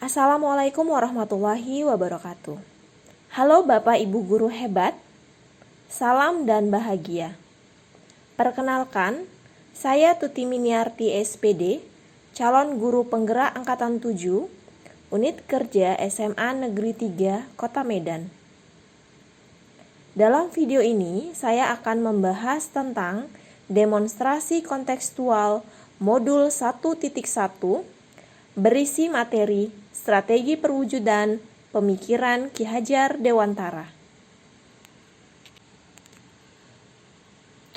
Assalamualaikum warahmatullahi wabarakatuh. Halo Bapak Ibu guru hebat, salam dan bahagia. Perkenalkan, saya Tuti Miniarti SPD, calon guru penggerak Angkatan 7, Unit Kerja SMA Negeri 3, Kota Medan. Dalam video ini, saya akan membahas tentang demonstrasi kontekstual modul 1.1 berisi materi strategi perwujudan pemikiran Ki Hajar Dewantara.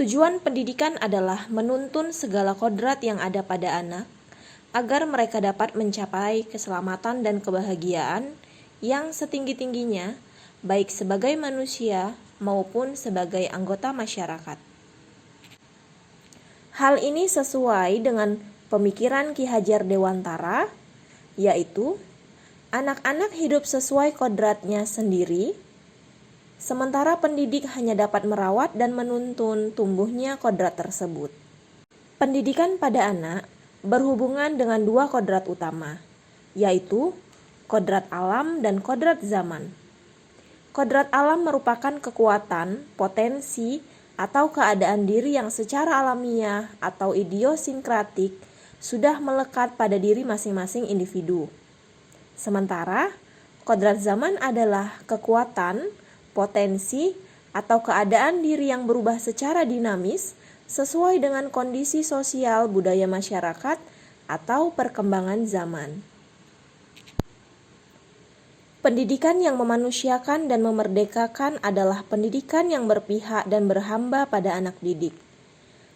Tujuan pendidikan adalah menuntun segala kodrat yang ada pada anak agar mereka dapat mencapai keselamatan dan kebahagiaan yang setinggi-tingginya baik sebagai manusia maupun sebagai anggota masyarakat. Hal ini sesuai dengan pemikiran Ki Hajar Dewantara, yaitu anak-anak hidup sesuai kodratnya sendiri, sementara pendidik hanya dapat merawat dan menuntun tumbuhnya kodrat tersebut. Pendidikan pada anak berhubungan dengan dua kodrat utama, yaitu kodrat alam dan kodrat zaman. Kodrat alam merupakan kekuatan, potensi, atau keadaan diri yang secara alamiah atau idiosinkratik sudah melekat pada diri masing-masing individu. Sementara, kodrat zaman adalah kekuatan, potensi, atau keadaan diri yang berubah secara dinamis sesuai dengan kondisi sosial budaya masyarakat atau perkembangan zaman. Pendidikan yang memanusiakan dan memerdekakan adalah pendidikan yang berpihak dan berhamba pada anak didik.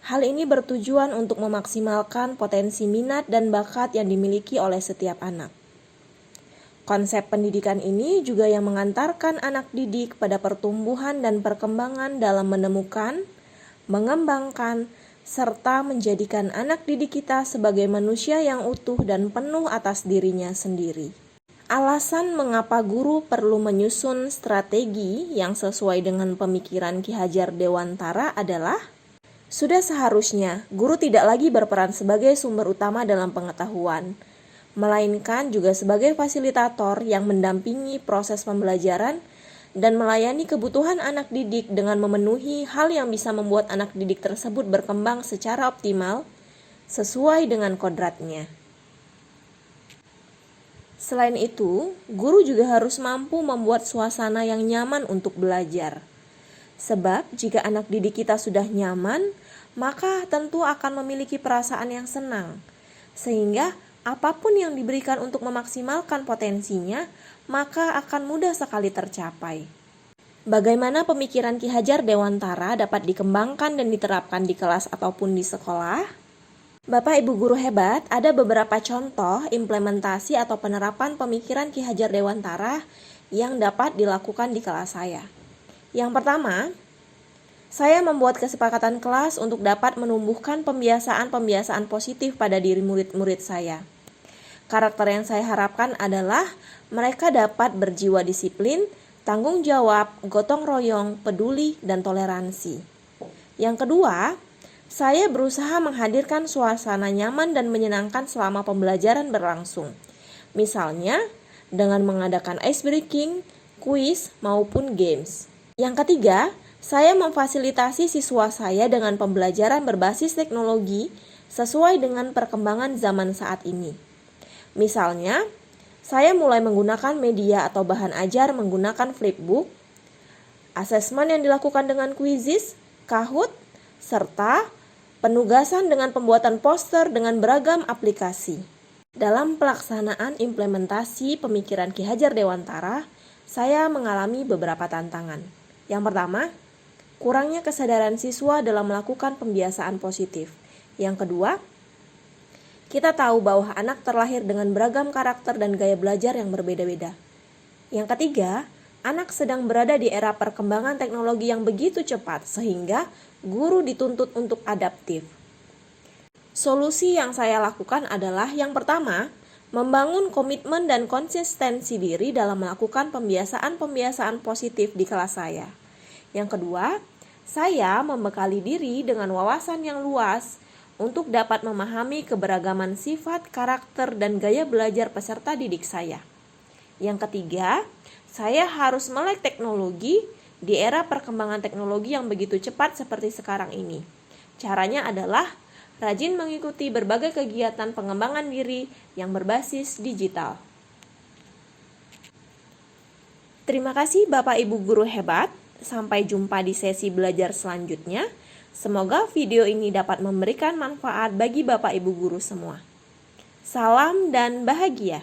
Hal ini bertujuan untuk memaksimalkan potensi minat dan bakat yang dimiliki oleh setiap anak. Konsep pendidikan ini juga yang mengantarkan anak didik pada pertumbuhan dan perkembangan dalam menemukan, mengembangkan, serta menjadikan anak didik kita sebagai manusia yang utuh dan penuh atas dirinya sendiri. Alasan mengapa guru perlu menyusun strategi yang sesuai dengan pemikiran Ki Hajar Dewantara adalah sudah seharusnya guru tidak lagi berperan sebagai sumber utama dalam pengetahuan, melainkan juga sebagai fasilitator yang mendampingi proses pembelajaran dan melayani kebutuhan anak didik dengan memenuhi hal yang bisa membuat anak didik tersebut berkembang secara optimal sesuai dengan kodratnya. Selain itu, guru juga harus mampu membuat suasana yang nyaman untuk belajar. Sebab jika anak didik kita sudah nyaman, maka tentu akan memiliki perasaan yang senang, sehingga apapun yang diberikan untuk memaksimalkan potensinya, maka akan mudah sekali tercapai. Bagaimana pemikiran Ki Hajar Dewantara dapat dikembangkan dan diterapkan di kelas ataupun di sekolah? Bapak Ibu guru hebat, ada beberapa contoh implementasi atau penerapan pemikiran Ki Hajar Dewantara yang dapat dilakukan di kelas saya. Yang pertama, saya membuat kesepakatan kelas untuk dapat menumbuhkan pembiasaan-pembiasaan positif pada diri murid-murid saya. Karakter yang saya harapkan adalah mereka dapat berjiwa disiplin, tanggung jawab, gotong royong, peduli, dan toleransi. Yang kedua, saya berusaha menghadirkan suasana nyaman dan menyenangkan selama pembelajaran berlangsung. Misalnya, dengan mengadakan ice breaking, kuis, maupun games. Yang ketiga, saya memfasilitasi siswa saya dengan pembelajaran berbasis teknologi sesuai dengan perkembangan zaman saat ini. Misalnya, saya mulai menggunakan media atau bahan ajar menggunakan flipbook, asesmen yang dilakukan dengan Quizizz, Kahoot, serta penugasan dengan pembuatan poster dengan beragam aplikasi. Dalam pelaksanaan implementasi pemikiran Ki Hajar Dewantara, saya mengalami beberapa tantangan. Yang pertama, kurangnya kesadaran siswa dalam melakukan pembiasaan positif. Yang kedua, kita tahu bahwa anak terlahir dengan beragam karakter dan gaya belajar yang berbeda-beda. Yang ketiga, anak sedang berada di era perkembangan teknologi yang begitu cepat sehingga guru dituntut untuk adaptif. Solusi yang saya lakukan adalah yang pertama, membangun komitmen dan konsistensi diri dalam melakukan pembiasaan-pembiasaan positif di kelas saya. Yang kedua, saya membekali diri dengan wawasan yang luas, untuk dapat memahami keberagaman sifat, karakter, dan gaya belajar peserta didik saya. Yang ketiga, saya harus melek teknologi di era perkembangan teknologi yang begitu cepat seperti sekarang ini. Caranya adalah rajin mengikuti berbagai kegiatan pengembangan diri yang berbasis digital. Terima kasih Bapak Ibu guru hebat. Sampai jumpa di sesi belajar selanjutnya. Semoga video ini dapat memberikan manfaat bagi Bapak Ibu guru semua. Salam dan bahagia.